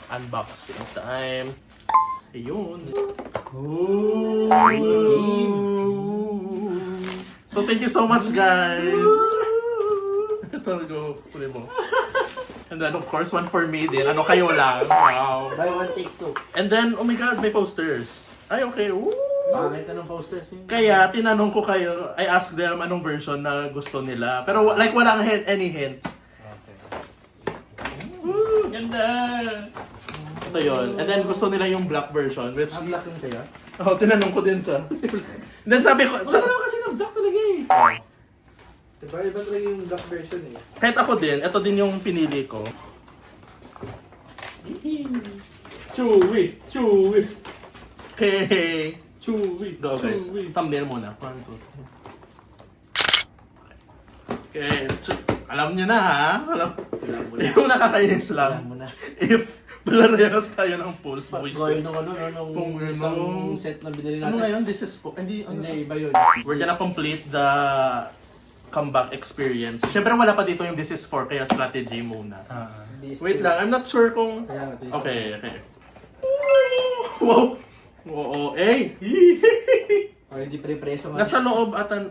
Unboxing time. Ayun. Ooh. So thank you so much, guys. Ito, go. Kunin mo. And then, of course, one for me din. Ano kayo lang. Wow. Buy one, take two. And then, oh my God, may posters. Ay, okay. Woo! Bakit na ng posters yun? Kaya, tinanong ko kayo, I asked them anong version na gusto nila. Pero, like, walang any hint. Okay. Woo! Ganda! Ito yun. And then, gusto nila yung black version, which, Ang black yung sa'yo? oh, tinanong ko din siya. And then, sabi ko, Wala naman kasi ng black talaga eh. Diba, iba talaga yung black version eh. kahit ako din, ito din yung pinili ko. Chewy! Chewy! Okay! Chewy. Go guys. Thumbnail muna. 1, 2, 3. Okay. Alam niyo na ha? Alam. Yung nakakainis lang. Alam mo na. If Palareas tayo ng pulse. Gaya nung ano, nung isang set na binili Ano natin. ngayon? This is po. Hindi, Hindi, iba yun. We're gonna complete the comeback experience. Siyempre wala pa dito yung this is for, kaya strategy muna. Wait lang, I'm not sure kung... Kaya nga, Okay. Wow! Oo, eh! Oh, hindi pre-preso nga. Nasa loob atan...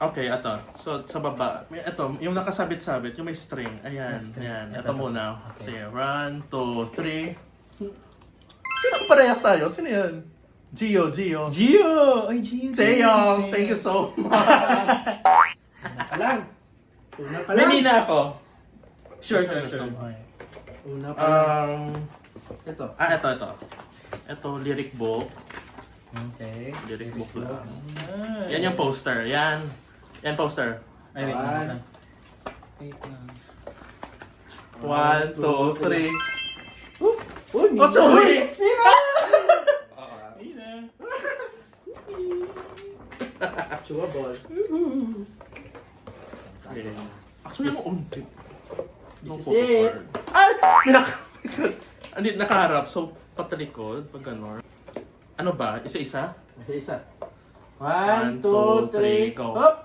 Okay, ito. So, sa baba. Ito, yung nakasabit-sabit, yung may string. Ayan, ayan. Ito muna. Okay. Sige, 1, 2, 3. Sino parehas tayo? Sino yan? Gio. Gio! Ay, Gio. Seyong, thank you so much. Una pa lang. Una pa lang. Hindi na ako. Sure. Una pa lang. Ito. Ito. Ito, lyric book. Okay. Lyric book lang. Yan yung poster. Yan poster. Ay, wait. One. Wait lang. 1, 2, 3. Uy, Mina! Ochoy! Mina! Chewable. Actually, yung unti. This is it. Ay! Hindi, nakaharap. So, patalikod. Pag gano'n. Ano ba? Isa-isa? Isa. 1, 1, 2, 3, go. Hop!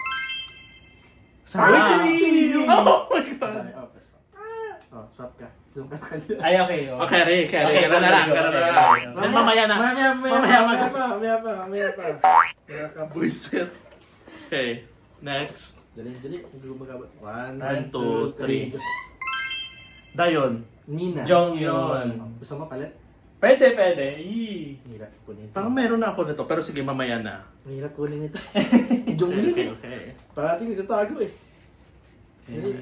Sarap! Gio! Oh my God! Sorry, pass ko. Oh, swap ka. Zoom ka sa kanila. Ay, okay. Okay, Ganun na lang. Then mamaya na. Mamaya pa. Buisit. Okay, next. Dali. Hindi ko magabot. 1, 1, 2, 3. Dayon. Nina. Yun. Gusto mo palit? Pwede. Ii. Hirap kunin ito. Parang meron na ako nito, pero sige, mamaya na. Hirap kunin ito. Jong Okay. Parating nagtatago eh. Okay.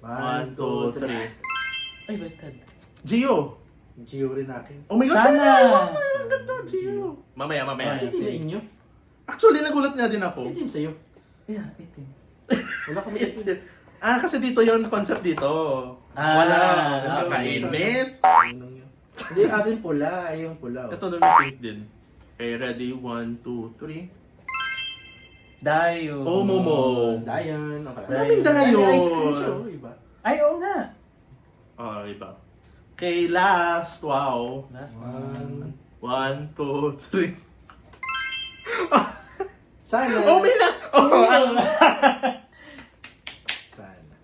1, 2, 3. Ay, baliktad. Gio! Gio rin natin. Oh my God! Sana! Ang ganda, Gio! Mamaya. Hindi na inyo. Actually, nagulat nga din ako. Hindi sa'yo. Yeah, itim. Wala kami ito. Kasi dito yung concept dito. Wala. Nakakainis. Hindi, atin pula. Ay, yung pula. Ito na may pink din. Okay, ready? 1, 2, 3. Dayo. Oh, Momo. Dayon. Daming dayon. Ice cream siya. Iba. Ay, oo nga. Oh, iba. Okay, last. Wow. Last 1. 1, 2, 3. Sana. Oh, may na! Oh, Sana.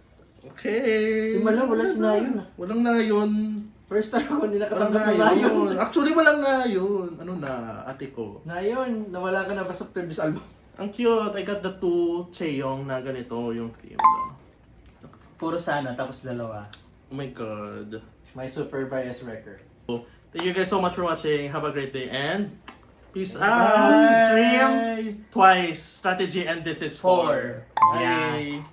okay. Yung malam, wala si Nayon ah. Walang na yun. First time ko hindi Walang nakatanggap na ng Nayon. yun. Actually, walang na yun. Ano na, ate ko. Nayon, nawala ka na ba sa previous album? Ang cute. I got the 2 Cheyong na ganito yung theme. Puro sana, tapos dalawa. Oh my God. My super bias record. Thank you guys so much for watching. Have a great day and peace out. Stream twice. Strategy and this is for. Yeah. Bye.